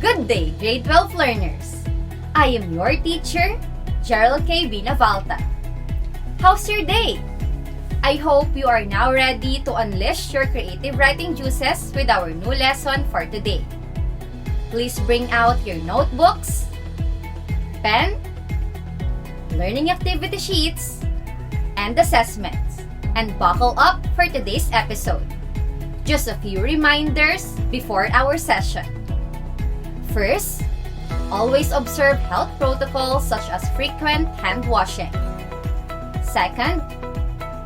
Good day, grade 12 learners. I am your teacher, Gerald K. Binavalta. How's your day? I hope you are now ready to unleash your creative writing juices with our new lesson for today. Please bring out your notebooks, pen, learning activity sheets, and assessments, and buckle up for today's episode. Just a few reminders before our session. First, always observe health protocols such as frequent hand washing. Second,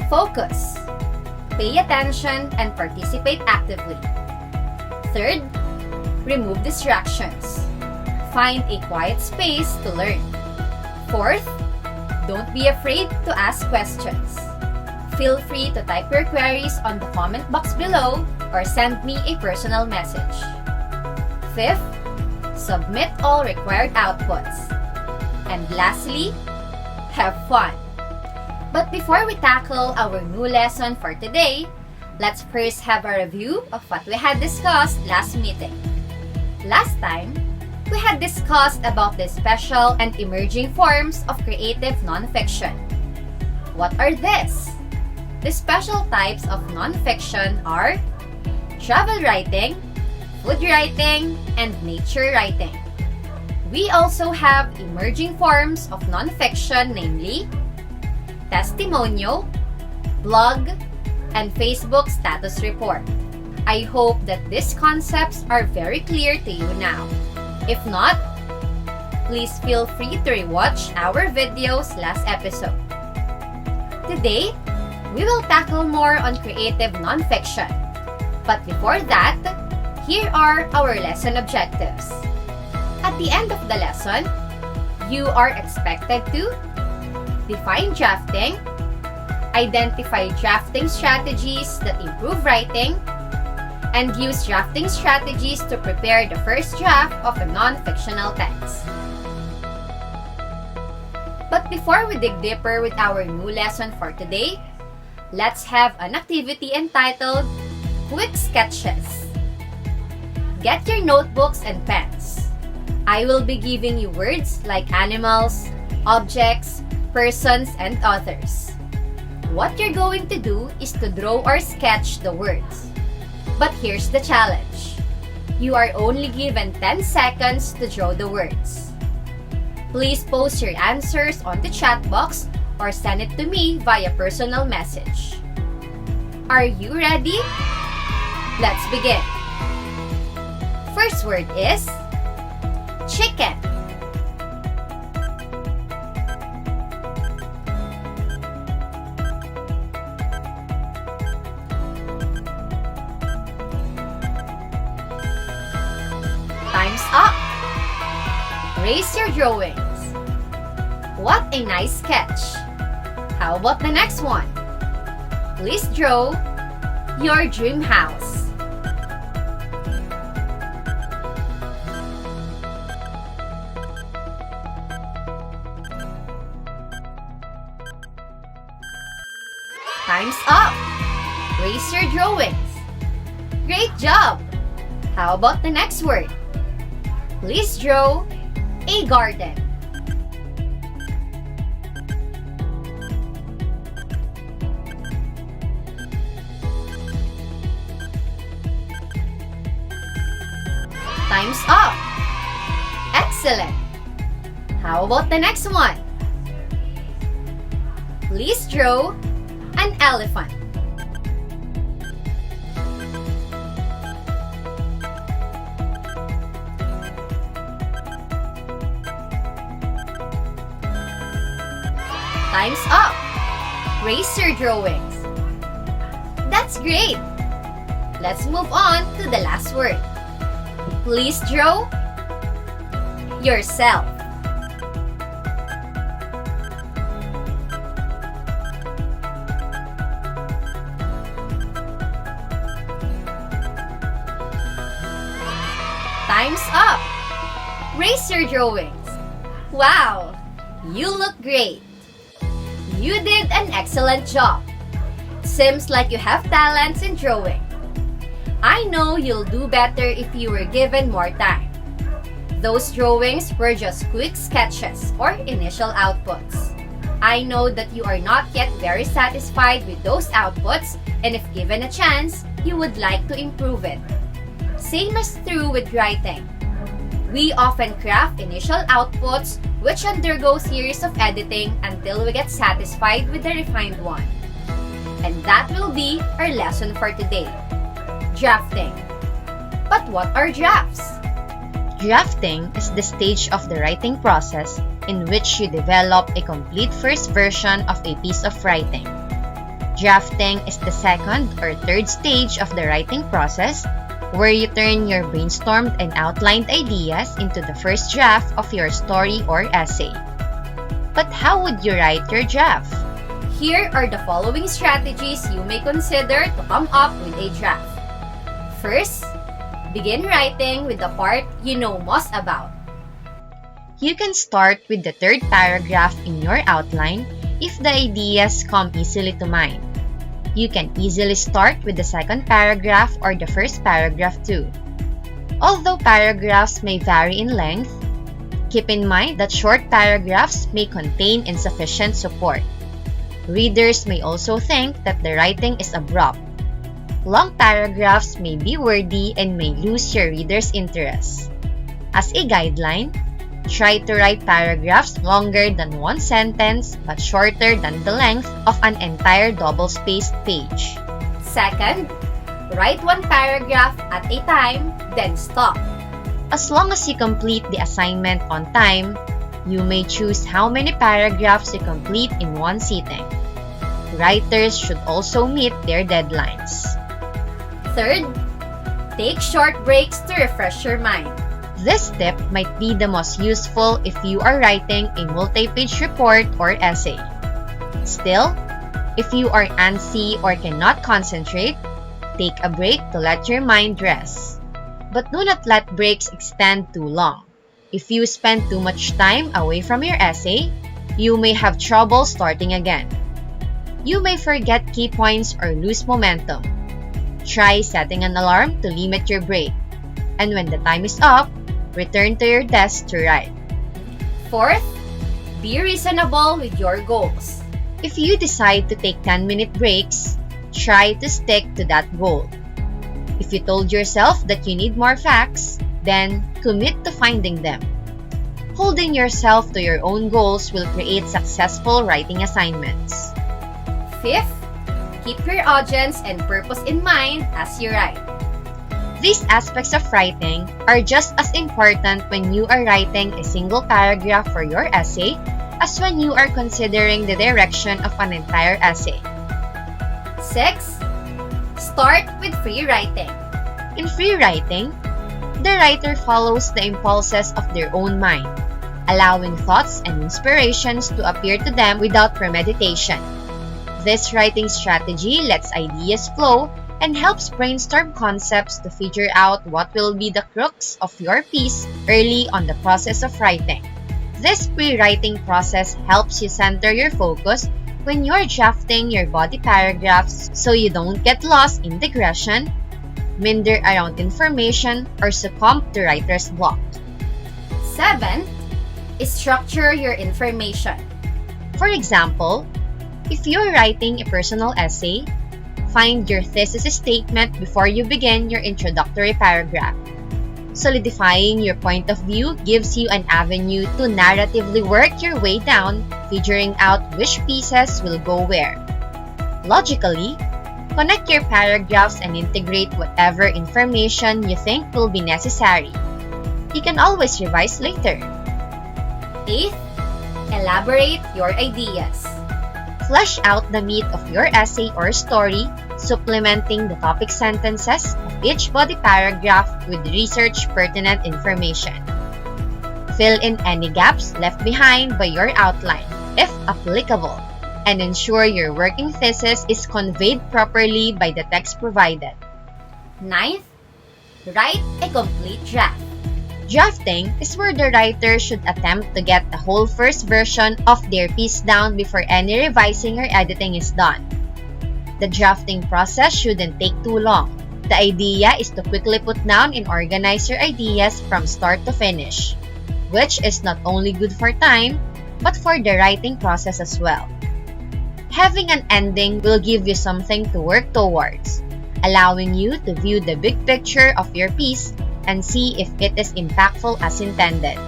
focus. Pay attention and participate actively. Third, remove distractions. Find a quiet space to learn. Fourth, don't be afraid to ask questions. Feel free to type your queries on the comment box below or send me a personal message. Fifth, submit all required outputs. And lastly, have fun. But before we tackle our new lesson for today, let's first have a review of what we had discussed last meeting. Last time, we had discussed about the special and emerging forms of creative nonfiction. What are these? The special types of nonfiction are travel writing, food writing, and nature writing. We also have emerging forms of nonfiction, namely testimonial, blog, and Facebook status report. I hope that these concepts are very clear to you now. If not, please feel free to rewatch our videos last episode. Today, we will tackle more on creative nonfiction. But before that, here are our lesson objectives. At the end of the lesson, you are expected to define drafting, identify drafting strategies that improve writing, and use drafting strategies to prepare the first draft of a non-fictional text. But before we dig deeper with our new lesson for today, let's have an activity entitled Quick Sketches. Get your notebooks and pens. I will be giving you words like animals, objects, persons, and others. What you're going to do is to draw or sketch the words. But here's the challenge. You are only given 10 seconds to draw the words. Please post your answers on the chat box or send it to me via personal message. Are you ready? Let's begin. First word is chicken. Time's up. Raise your drawings. What a nice sketch. How about the next one? Please draw your dream house. Time's up. Raise your drawings. Great job. How about the next word? Please draw a garden. Time's up. Excellent. How about the next one? Please draw an elephant. Time's up. Raise your drawings. That's great. Let's move on to the last word. Please draw yourself. Time's up. Raise your drawings. Wow, you look great. You did an excellent job. Seems like you have talents in drawing. I know you'll do better if you were given more time. Those drawings were just quick sketches or initial outputs. I know that you are not yet very satisfied with those outputs, and if given a chance, you would like to improve it. Same as true with writing. We often craft initial outputs which undergo series of editing until we get satisfied with the refined one. And that will be our lesson for today. Drafting. But what are drafts? Drafting is the stage of the writing process in which you develop a complete first version of a piece of writing. Drafting is the second or third stage of the writing process where you turn your brainstormed and outlined ideas into the first draft of your story or essay. But how would you write your draft? Here are the following strategies you may consider to come up with a draft. First, begin writing with the part you know most about. You can start with the third paragraph in your outline if the ideas come easily to mind. You can easily start with the second paragraph or the first paragraph too. Although paragraphs may vary in length, keep in mind that short paragraphs may contain insufficient support. Readers may also think that the writing is abrupt. Long paragraphs may be wordy and may lose your reader's interest. As a guideline, try to write paragraphs longer than one sentence but shorter than the length of an entire double-spaced page. Second, write one paragraph at a time, then stop. As long as you complete the assignment on time, you may choose how many paragraphs you complete in one sitting. Writers should also meet their deadlines. Third, take short breaks to refresh your mind. This tip might be the most useful if you are writing a multi-page report or essay. Still, if you are antsy or cannot concentrate, take a break to let your mind rest. But do not let breaks extend too long. If you spend too much time away from your essay, you may have trouble starting again. You may forget key points or lose momentum. Try setting an alarm to limit your break. And when the time is up, return to your desk to write. Fourth, be reasonable with your goals. If you decide to take 10-minute breaks, try to stick to that goal. If you told yourself that you need more facts, then commit to finding them. Holding yourself to your own goals will create successful writing assignments. Fifth, keep your audience and purpose in mind as you write. These aspects of writing are just as important when you are writing a single paragraph for your essay as when you are considering the direction of an entire essay. Sixth, start with free writing. In free writing, the writer follows the impulses of their own mind, allowing thoughts and inspirations to appear to them without premeditation. This writing strategy lets ideas flow and helps brainstorm concepts to figure out what will be the crux of your piece early on the process of writing. This pre-writing process helps you center your focus when you're drafting your body paragraphs so you don't get lost in digression, meander around information, or succumb to writer's block. Seventh, structure your information. For example, if you're writing a personal essay, find your thesis statement before you begin your introductory paragraph. Solidifying your point of view gives you an avenue to narratively work your way down, figuring out which pieces will go where. Logically, connect your paragraphs and integrate whatever information you think will be necessary. You can always revise later. Eighth, elaborate your ideas. Flesh out the meat of your essay or story, supplementing the topic sentences of each body paragraph with research pertinent information. Fill in any gaps left behind by your outline, if applicable, and ensure your working thesis is conveyed properly by the text provided. Ninth, write a complete draft. Drafting is where the writer should attempt to get the whole first version of their piece down before any revising or editing is done. The drafting process shouldn't take too long. The idea is to quickly put down and organize your ideas from start to finish, which is not only good for time, but for the writing process as well. Having an ending will give you something to work towards, allowing you to view the big picture of your piece and see if it is impactful as intended.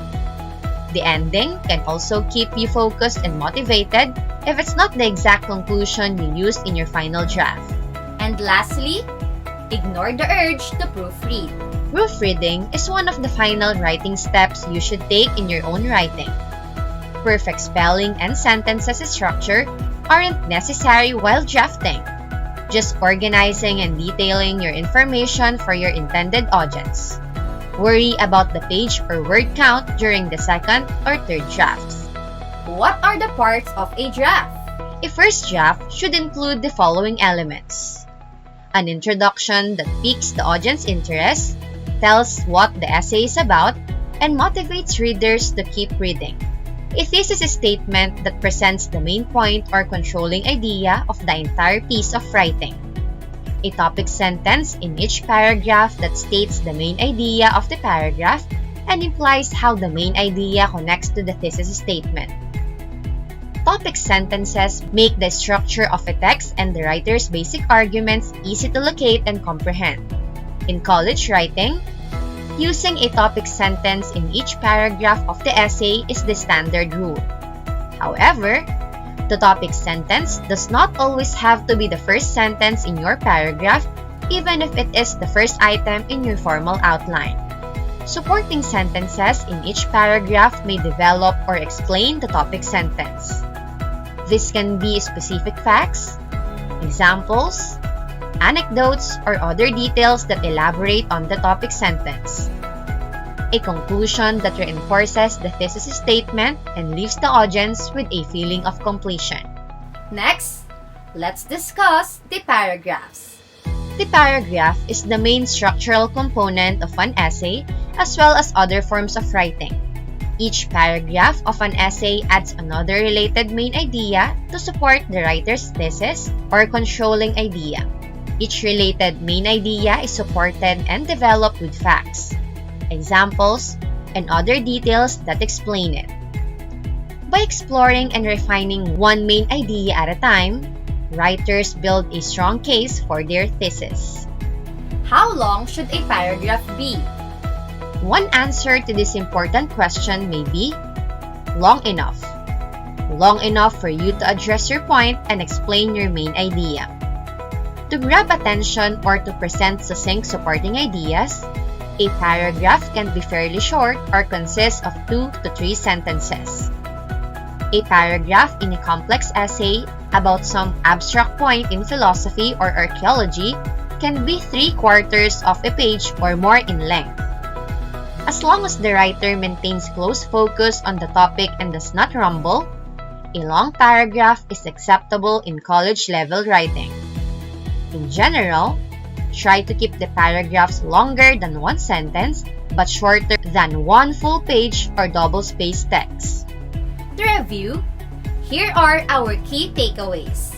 The ending can also keep you focused and motivated if it's not the exact conclusion you used in your final draft. And lastly, ignore the urge to proofread. Proofreading is one of the final writing steps you should take in your own writing. Perfect spelling and sentences structure aren't necessary while drafting. Just organizing and detailing your information for your intended audience. Worry about the page or word count during the second or third drafts. What are the parts of a draft? A first draft should include the following elements: an introduction that piques the audience interest, tells what the essay is about, and motivates readers to keep reading. A thesis statement that presents the main point or controlling idea of the entire piece of writing. A topic sentence in each paragraph that states the main idea of the paragraph and implies how the main idea connects to the thesis statement. Topic sentences make the structure of a text and the writer's basic arguments easy to locate and comprehend. In college writing, using a topic sentence in each paragraph of the essay is the standard rule. However, the topic sentence does not always have to be the first sentence in your paragraph, even if it is the first item in your formal outline. Supporting sentences in each paragraph may develop or explain the topic sentence. This can be specific facts, examples, anecdotes, or other details that elaborate on the topic sentence. A conclusion that reinforces the thesis statement and leaves the audience with a feeling of completion. Next, let's discuss the paragraphs. The paragraph is the main structural component of an essay as well as other forms of writing. Each paragraph of an essay adds another related main idea to support the writer's thesis or controlling idea. Each related main idea is supported and developed with facts, examples, and other details that explain it. By exploring and refining one main idea at a time, writers build a strong case for their thesis. How long should a paragraph be? One answer to this important question may be long enough. Long enough for you to address your point and explain your main idea. To grab attention or to present succinct supporting ideas, a paragraph can be fairly short or consist of 2 to 3 sentences. A paragraph in a complex essay about some abstract point in philosophy or archaeology can be 3/4 of a page or more in length. As long as the writer maintains close focus on the topic and does not rumble, a long paragraph is acceptable in college-level writing. In general, try to keep the paragraphs longer than one sentence but shorter than one full page or double-spaced text. To review, here are our key takeaways.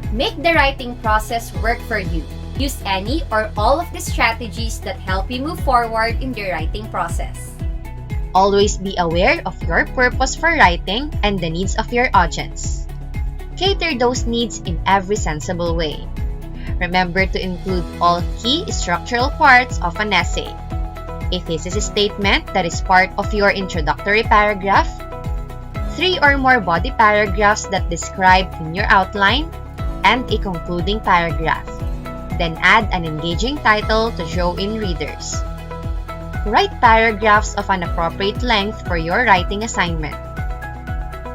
Make the writing process work for you. Use any or all of the strategies that help you move forward in the writing process. Always be aware of your purpose for writing and the needs of your audience. Cater those needs in every sensible way. Remember to include all key structural parts of an essay. A thesis statement that is part of your introductory paragraph, 3 or more body paragraphs that describe in your outline, and a concluding paragraph. Then add an engaging title to draw in readers. Write paragraphs of an appropriate length for your writing assignment.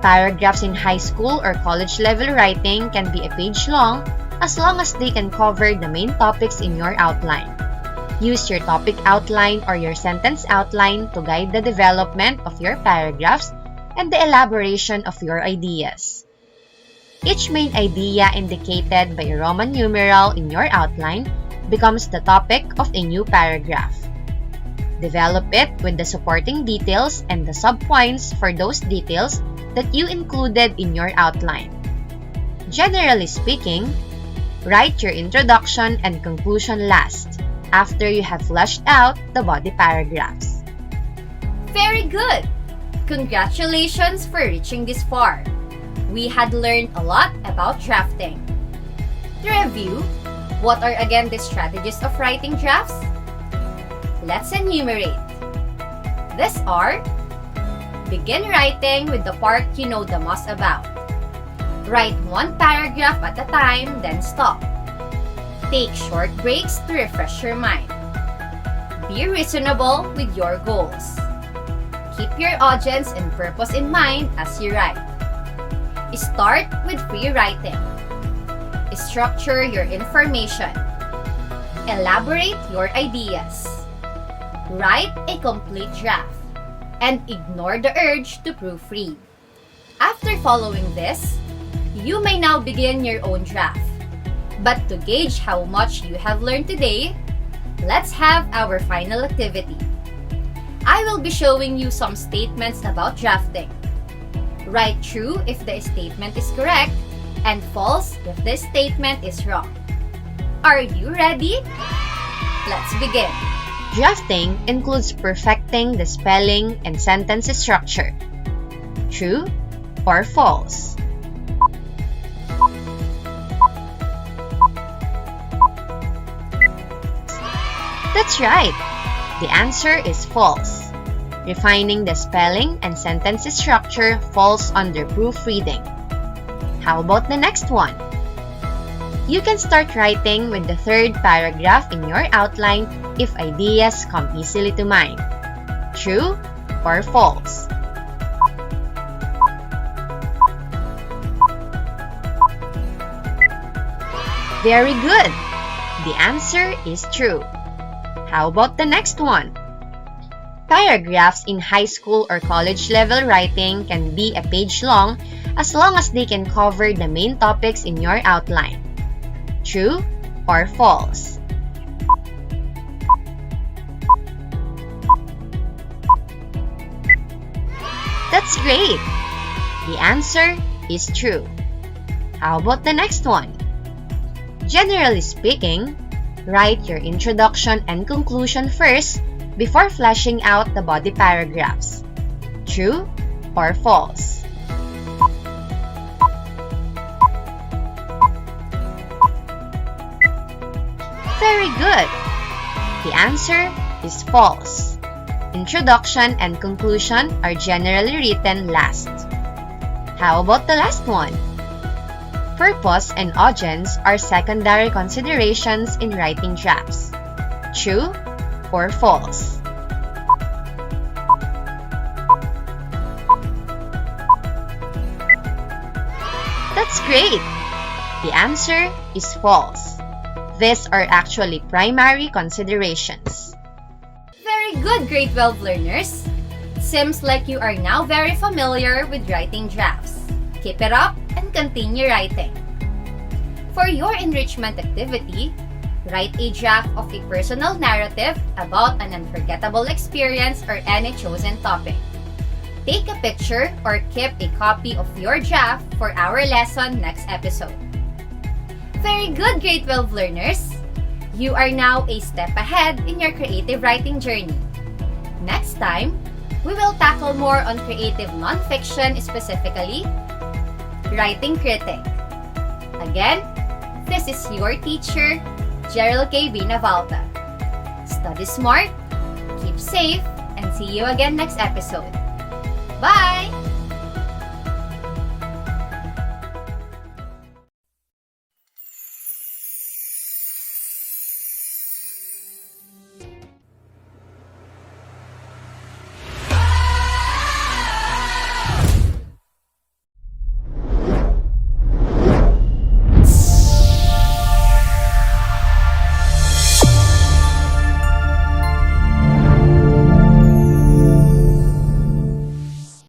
Paragraphs in high school or college level writing can be a page long as they can cover the main topics in your outline. Use your topic outline or your sentence outline to guide the development of your paragraphs and the elaboration of your ideas. Each main idea indicated by a Roman numeral in your outline becomes the topic of a new paragraph. Develop it with the supporting details and the subpoints for those details that you included in your outline. Generally speaking, Write your introduction and conclusion last, after you have fleshed out the body paragraphs. Very good! Congratulations for reaching this far. We had learned a lot about drafting. To review, what are again the strategies of writing drafts? Let's enumerate. These are: begin writing with the part you know the most about. Write one paragraph at a time, then stop. Take short breaks to refresh your mind. Be reasonable with your goals. Keep your audience and purpose in mind as you write. Start with free writing. Structure your information. Elaborate your ideas. Write a complete draft. And ignore the urge to proofread. After following this, you may now begin your own draft. But to gauge how much you have learned today, let's have our final activity. I will be showing you some statements about drafting. Write true if the statement is correct, and false if the statement is wrong. Are you ready? Let's begin. Drafting includes perfecting the spelling and sentence structure. True or false? That's right. The answer is false. Refining the spelling and sentence structure falls under proofreading. How about the next one? You can start writing with the third paragraph in your outline if ideas come easily to mind. True or false? Very good! The answer is true. How about the next one? Paragraphs in high school or college level writing can be a page long as they can cover the main topics in your outline. True or false? That's great! The answer is true. How about the next one? Generally speaking, write your introduction and conclusion first before fleshing out the body paragraphs. True or false? Very good! The answer is false. Introduction and conclusion are generally written last. How about the last one? Purpose and audience are secondary considerations in writing drafts. True or false? That's great! The answer is false. These are actually primary considerations. Very good, grade 12 learners! Seems like you are now very familiar with writing drafts. Keep it up and continue writing. For your enrichment activity, write a draft of a personal narrative about an unforgettable experience or any chosen topic. Take a picture or keep a copy of your draft for our lesson next episode. Very good, grade 12 learners! You are now a step ahead in your creative writing journey. Next time, we will tackle more on creative nonfiction, specifically writing critic. Again, this is your teacher, Gerald K. Binavalta. Study smart, keep safe, and see you again next episode. Bye!